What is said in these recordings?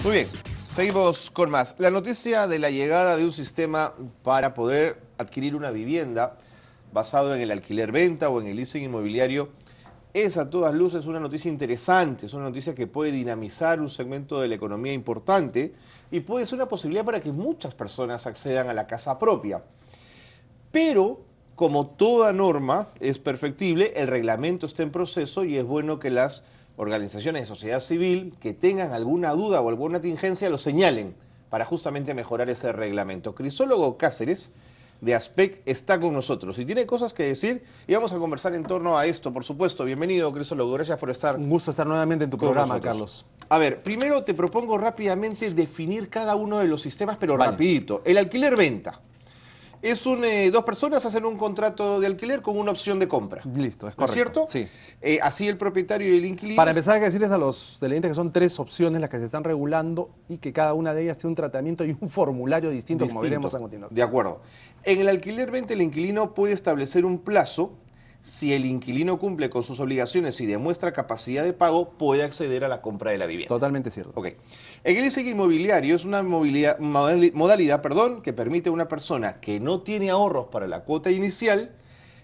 Muy bien, seguimos con más. La noticia de la llegada de un sistema para poder adquirir una vivienda basado en el alquiler-venta o en el leasing inmobiliario es a todas luces una noticia interesante, es una noticia que puede dinamizar un segmento de la economía importante y puede ser una posibilidad para que muchas personas accedan a la casa propia. Pero, como toda norma es perfectible, el reglamento está en proceso y es bueno que las organizaciones de sociedad civil que tengan alguna duda o alguna tingencia lo señalen para justamente mejorar ese reglamento. Crisólogo Cáceres de ASPEC está con nosotros y tiene cosas que decir y vamos a conversar en torno a esto, por supuesto. Bienvenido, Crisólogo, gracias por estar. Un gusto estar nuevamente en tu programa, Carlos. A ver, primero te propongo rápidamente definir cada uno de los sistemas, pero rapidito. El alquiler-venta. Es dos personas hacen un contrato de alquiler con una opción de compra. Listo, es correcto. ¿No es cierto? Sí. Así el propietario y el inquilino... Para empezar, hay que decirles a los televidentes que son 3 opciones las que se están regulando y que cada una de ellas tiene un tratamiento y un formulario distinto. Como veremos a continuación. De acuerdo. En el alquiler-venta, el inquilino puede establecer un plazo. Si el inquilino cumple con sus obligaciones y demuestra capacidad de pago, puede acceder a la compra de la vivienda. Totalmente cierto. Ok. El leasing inmobiliario es una modalidad que permite a una persona que no tiene ahorros para la cuota inicial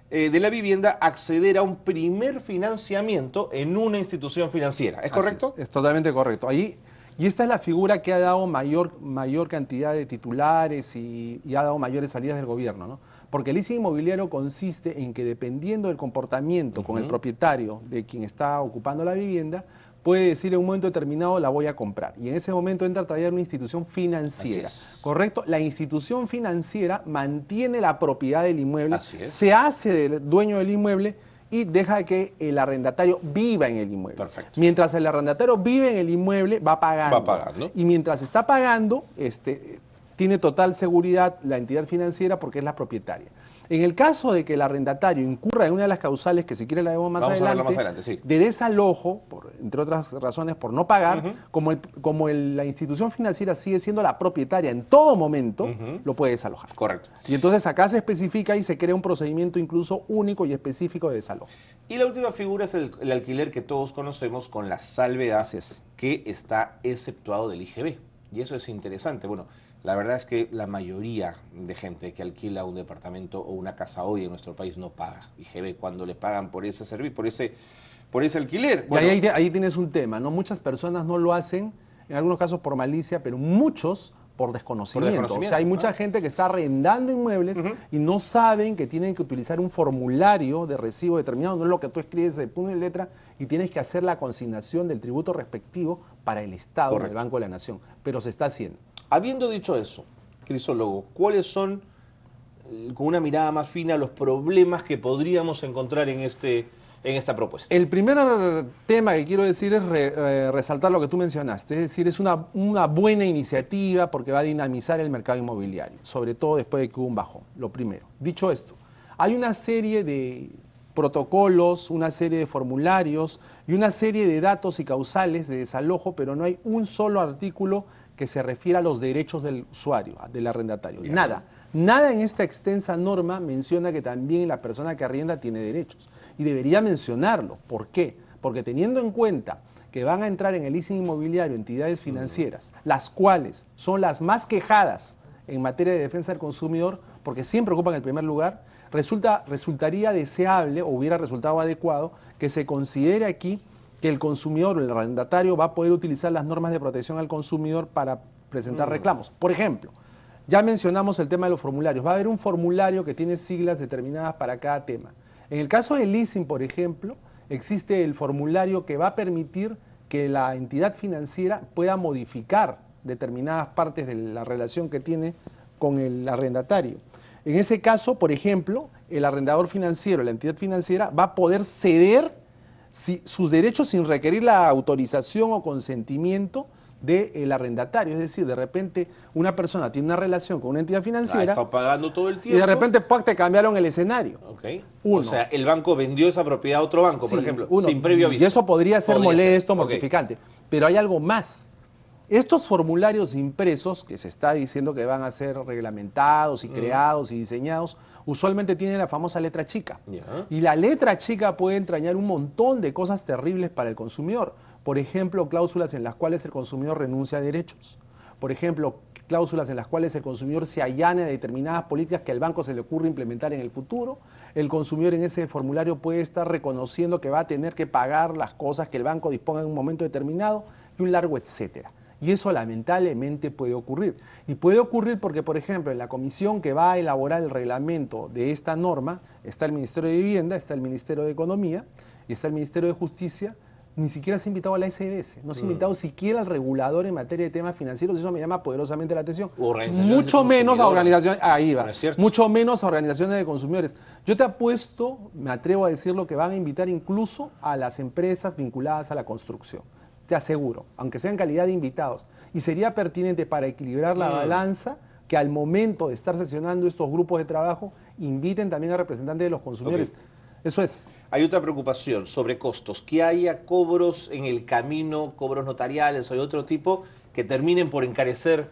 de la vivienda acceder a un primer financiamiento en una institución financiera. ¿Es correcto? Es totalmente correcto. Y esta es la figura que ha dado mayor cantidad de titulares y ha dado mayores salidas del gobierno, ¿no? Porque el leasing inmobiliario consiste en que dependiendo del comportamiento con el propietario de quien está ocupando la vivienda, puede decir en un momento determinado la voy a comprar. Y en ese momento entra a traer una institución financiera. ¿Correcto? La institución financiera mantiene la propiedad del inmueble, se hace dueño del inmueble y deja que el arrendatario viva en el inmueble. Perfecto. Mientras el arrendatario vive en el inmueble, va pagando. Va pagando. Y mientras está pagando, tiene total seguridad la entidad financiera porque es la propietaria. En el caso de que el arrendatario incurra en una de las causales, que si quiere la vemos más adelante, sí, de desalojo, entre otras razones por no pagar, como la institución financiera sigue siendo la propietaria en todo momento, lo puede desalojar. Correcto. Y entonces acá se especifica y se crea un procedimiento incluso único y específico de desalojo. Y la última figura es el alquiler que todos conocemos con la salvedad que está exceptuado del IGB. Y eso es interesante. Bueno, la verdad es que la mayoría de gente que alquila un departamento o una casa hoy en nuestro país no paga IGB cuando le pagan por ese servicio, por ese alquiler. Bueno, y ahí tienes un tema, ¿no? Muchas personas no lo hacen, en algunos casos por malicia, pero muchos por desconocimiento. O sea, hay mucha gente que está arrendando inmuebles y no saben que tienen que utilizar un formulario de recibo determinado, no es lo que tú escribes de puño y letra, y tienes que hacer la consignación del tributo respectivo para el Estado, en el Banco de la Nación. Pero se está haciendo. Habiendo dicho eso, Crisólogo, ¿cuáles son, con una mirada más fina, los problemas que podríamos encontrar en esta propuesta? El primer tema que quiero decir es resaltar lo que tú mencionaste, es decir, es una buena iniciativa porque va a dinamizar el mercado inmobiliario, sobre todo después de que hubo un bajón, lo primero. Dicho esto, hay una serie de protocolos, una serie de formularios y una serie de datos y causales de desalojo, pero no hay un solo artículo que se refiere a los derechos del usuario, del arrendatario. Nada en esta extensa norma menciona que también la persona que arrienda tiene derechos. Y debería mencionarlo. ¿Por qué? Porque teniendo en cuenta que van a entrar en el leasing inmobiliario entidades financieras, las cuales son las más quejadas en materia de defensa del consumidor, porque siempre ocupan el primer lugar, resultaría deseable o hubiera resultado adecuado que se considere aquí que el consumidor o el arrendatario va a poder utilizar las normas de protección al consumidor para presentar reclamos. Por ejemplo, ya mencionamos el tema de los formularios. Va a haber un formulario que tiene siglas determinadas para cada tema. En el caso del leasing, por ejemplo, existe el formulario que va a permitir que la entidad financiera pueda modificar determinadas partes de la relación que tiene con el arrendatario. En ese caso, por ejemplo, el arrendador financiero, la entidad financiera, va a poder ceder sus derechos sin requerir la autorización o consentimiento del arrendatario. Es decir, de repente una persona tiene una relación con una entidad financiera, está pagando todo el tiempo, y de repente te cambiaron el escenario. O sea, el banco vendió esa propiedad a otro banco, por ejemplo, sin previo aviso. Y eso podría ser molesto, mortificante. Pero hay algo más. Estos formularios impresos, que se está diciendo que van a ser reglamentados y creados y diseñados, usualmente tienen la famosa letra chica. Y la letra chica puede entrañar un montón de cosas terribles para el consumidor. Por ejemplo, cláusulas en las cuales el consumidor renuncia a derechos. Por ejemplo, cláusulas en las cuales el consumidor se allane a determinadas políticas que al banco se le ocurre implementar en el futuro. El consumidor en ese formulario puede estar reconociendo que va a tener que pagar las cosas que el banco disponga en un momento determinado y un largo etcétera. Y eso lamentablemente puede ocurrir. Y puede ocurrir porque, por ejemplo, en la comisión que va a elaborar el reglamento de esta norma está el Ministerio de Vivienda, está el Ministerio de Economía y está el Ministerio de Justicia. Ni siquiera se ha invitado a la SBS, no se ha invitado siquiera al regulador en materia de temas financieros, eso me llama poderosamente la atención. Mucho menos a organizaciones, ahí va, mucho menos a organizaciones de consumidores. Yo te apuesto, me atrevo a decirlo, que van a invitar incluso a las empresas vinculadas a la construcción. Te aseguro, aunque sea en calidad de invitados. Y sería pertinente para equilibrar la balanza que al momento de estar sesionando estos grupos de trabajo inviten también a representantes de los consumidores. Eso es. Hay otra preocupación sobre costos, que haya cobros en el camino, cobros notariales o de otro tipo que terminen por encarecer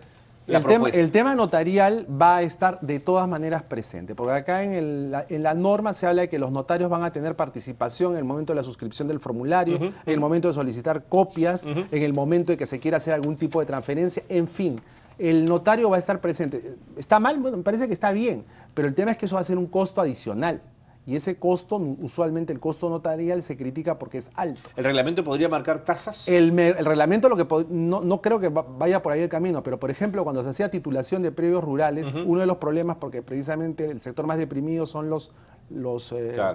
la propuesta. El tema notarial va a estar de todas maneras presente, porque acá en la norma se habla de que los notarios van a tener participación en el momento de la suscripción del formulario, en el momento de solicitar copias, en el momento de que se quiera hacer algún tipo de transferencia, en fin. El notario va a estar presente. ¿Está mal? Bueno, me parece que está bien, pero el tema es que eso va a ser un costo adicional. Y ese costo, usualmente el costo notarial, se critica porque es alto. ¿El reglamento podría marcar tasas? El reglamento no creo que vaya por ahí el camino, pero por ejemplo, cuando se hacía titulación de predios rurales, uno de los problemas, porque precisamente el sector más deprimido son los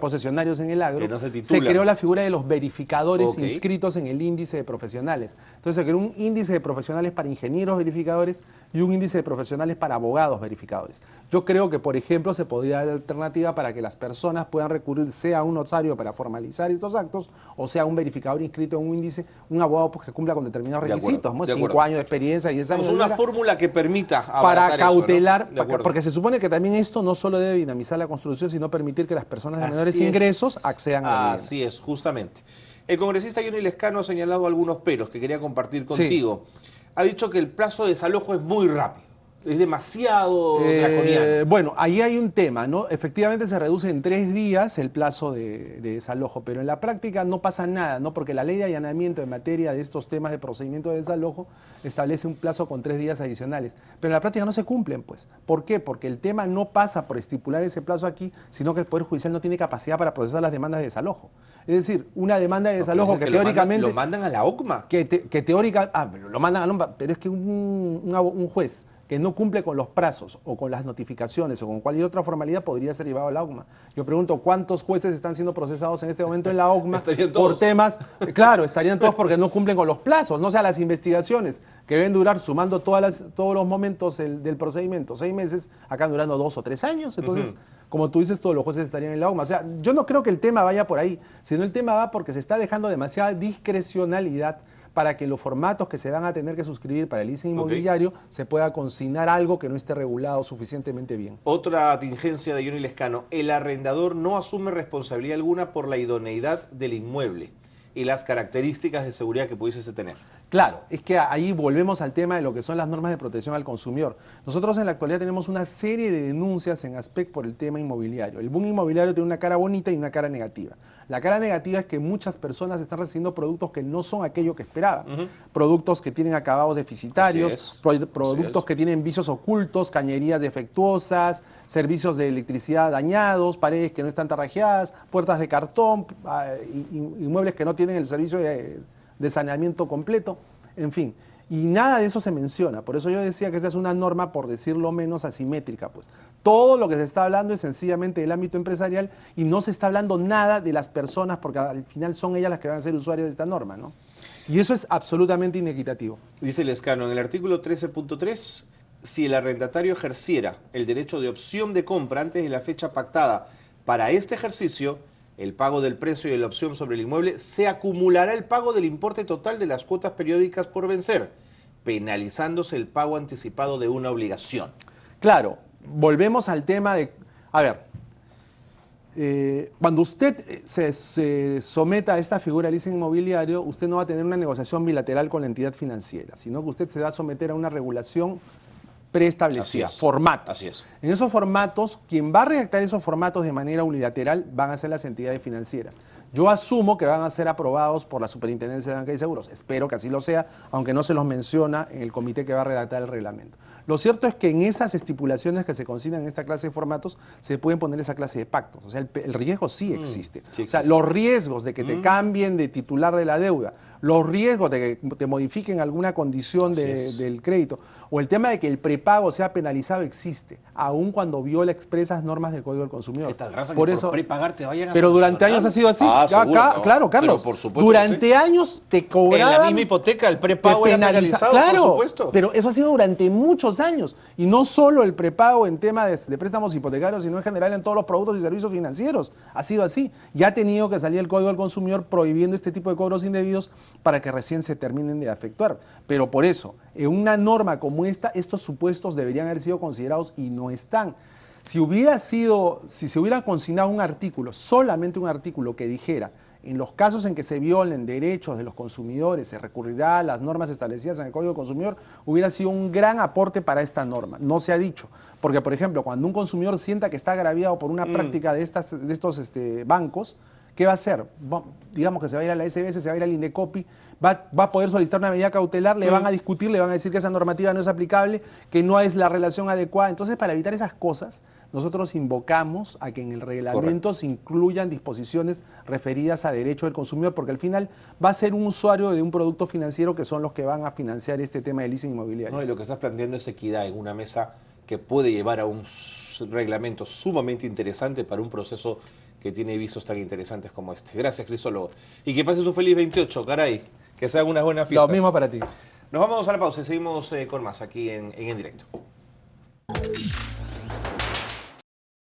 posesionarios en el agro, no se creó la figura de los verificadores inscritos en el índice de profesionales. Entonces se creó un índice de profesionales para ingenieros verificadores y un índice de profesionales para abogados verificadores. Yo creo que, por ejemplo, se podría dar alternativa para que las personas puedan recurrir sea a un notario para formalizar estos actos o sea a un verificador inscrito en un índice, un abogado que cumpla con determinados requisitos, 5 años de experiencia, 10 años. Una fórmula que permita para cautelar, eso, ¿no? porque se supone que también esto no solo debe dinamizar la construcción, sino permitir que las personas de menores ingresos accedan a la vivienda. Así es, justamente. El congresista Johnny Lescano ha señalado algunos peros que quería compartir contigo. Ha dicho que el plazo de desalojo es muy rápido. Es demasiado draconiano. Bueno, ahí hay un tema, ¿no? Efectivamente se reduce en 3 días el plazo de desalojo, pero en la práctica no pasa nada, ¿no? Porque la ley de allanamiento en materia de estos temas de procedimiento de desalojo establece un plazo con 3 días adicionales. Pero en la práctica no se cumplen, pues. ¿Por qué? Porque el tema no pasa por estipular ese plazo aquí, sino que el Poder Judicial no tiene capacidad para procesar las demandas de desalojo. Es decir, una demanda de desalojo que teóricamente... Lo mandan a la OCMA. Que teóricamente... lo mandan a la OCMA, pero es que un juez que no cumple con los plazos o con las notificaciones o con cualquier otra formalidad podría ser llevado a la OCMA. Yo pregunto, ¿cuántos jueces están siendo procesados en este momento en la OCMA por temas? Claro, estarían todos porque no cumplen con los plazos, no sea las investigaciones que deben durar, sumando todos los momentos del procedimiento, 6 meses, acá durando 2 o 3 años. Entonces, como tú dices, todos los jueces estarían en la OCMA. O sea, yo no creo que el tema vaya por ahí, sino el tema va porque se está dejando demasiada discrecionalidad para que los formatos que se van a tener que suscribir para el leasing inmobiliario se pueda consignar algo que no esté regulado suficientemente bien. Otra tingencia de Johnny Lescano: el arrendador no asume responsabilidad alguna por la idoneidad del inmueble y las características de seguridad que pudiese tener. Claro, es que ahí volvemos al tema de lo que son las normas de protección al consumidor. Nosotros en la actualidad tenemos una serie de denuncias en ASPEC por el tema inmobiliario. El boom inmobiliario tiene una cara bonita y una cara negativa. La cara negativa es que muchas personas están recibiendo productos que no son aquello que esperaban. Productos que tienen acabados deficitarios, productos que tienen vicios ocultos, cañerías defectuosas, servicios de electricidad dañados, paredes que no están tarrajeadas, puertas de cartón, inmuebles que no tienen el servicio de saneamiento completo, en fin. Y nada de eso se menciona. Por eso yo decía que esta es una norma, por decirlo menos, asimétrica. Pues todo lo que se está hablando es sencillamente del ámbito empresarial y no se está hablando nada de las personas, porque al final son ellas las que van a ser usuarias de esta norma, ¿no? Y eso es absolutamente inequitativo. Dice Lescano, en el artículo 13.3, si el arrendatario ejerciera el derecho de opción de compra antes de la fecha pactada para este ejercicio, el pago del precio de la opción sobre el inmueble, se acumulará el pago del importe total de las cuotas periódicas por vencer, penalizándose el pago anticipado de una obligación. Claro, volvemos al tema de... A ver, cuando usted se someta a esta figura de leasing inmobiliario, usted no va a tener una negociación bilateral con la entidad financiera, sino que usted se va a someter a una regulación preestablecida, Así es. formatos. Así es. En esos formatos, quien va a redactar esos formatos de manera unilateral van a ser las entidades financieras. Yo asumo que van a ser aprobados por la Superintendencia de Banca y Seguros. Espero que así lo sea, aunque no se los menciona en el comité que va a redactar el reglamento. Lo cierto es que en esas estipulaciones que se consignan en esta clase de formatos se pueden poner esa clase de pactos. O sea, el riesgo sí existe. Sí O sea, existe. los riesgos de que te cambien de titular de la deuda, los riesgos de que te modifiquen alguna condición del crédito, o el tema de que el prepago sea penalizado existe, aun cuando viola expresas normas del Código del Consumidor. ¿Qué tal raza Por que eso, por prepagar te vayan a pero durante sancionar? años ha sido así. Ah, seguro, no. Claro, Carlos. Pero por supuesto durante que sí. años te cobraban. En la misma hipoteca el prepago te era penaliza- penalizado, claro, por supuesto. pero eso ha sido durante muchos años. Y no solo el prepago en tema de préstamos hipotecarios, sino en general en todos los productos y servicios financieros. Ha sido así. Ya ha tenido que salir el Código del Consumidor prohibiendo este tipo de cobros indebidos para que recién se terminen de efectuar. Pero por eso, en una norma como esta, estos supuestos deberían haber sido considerados y no están. Si se hubiera consignado un artículo, solamente un artículo que dijera, en los casos en que se violen derechos de los consumidores, se recurrirá a las normas establecidas en el Código del Consumidor, hubiera sido un gran aporte para esta norma. No se ha dicho. Porque, por ejemplo, cuando un consumidor sienta que está agraviado por una práctica de estos bancos, ¿qué va a hacer? Digamos que se va a ir a la SBS, se va a ir al Indecopi, va a poder solicitar una medida cautelar, le van a discutir, le van a decir que esa normativa no es aplicable, que no es la relación adecuada. Entonces, para evitar esas cosas, nosotros invocamos a que en el reglamento se incluyan disposiciones referidas a derecho del consumidor, porque al final va a ser un usuario de un producto financiero que son los que van a financiar este tema del leasing inmobiliario. No, y lo que estás planteando es equidad en una mesa que puede llevar a un reglamento sumamente interesante para un proceso que tiene visos tan interesantes como este. Gracias, Crisólogo. Y que pases un feliz 28, caray. Que sean unas buenas fiestas. Lo mismo para ti. Nos vamos a la pausa y seguimos con más aquí en directo.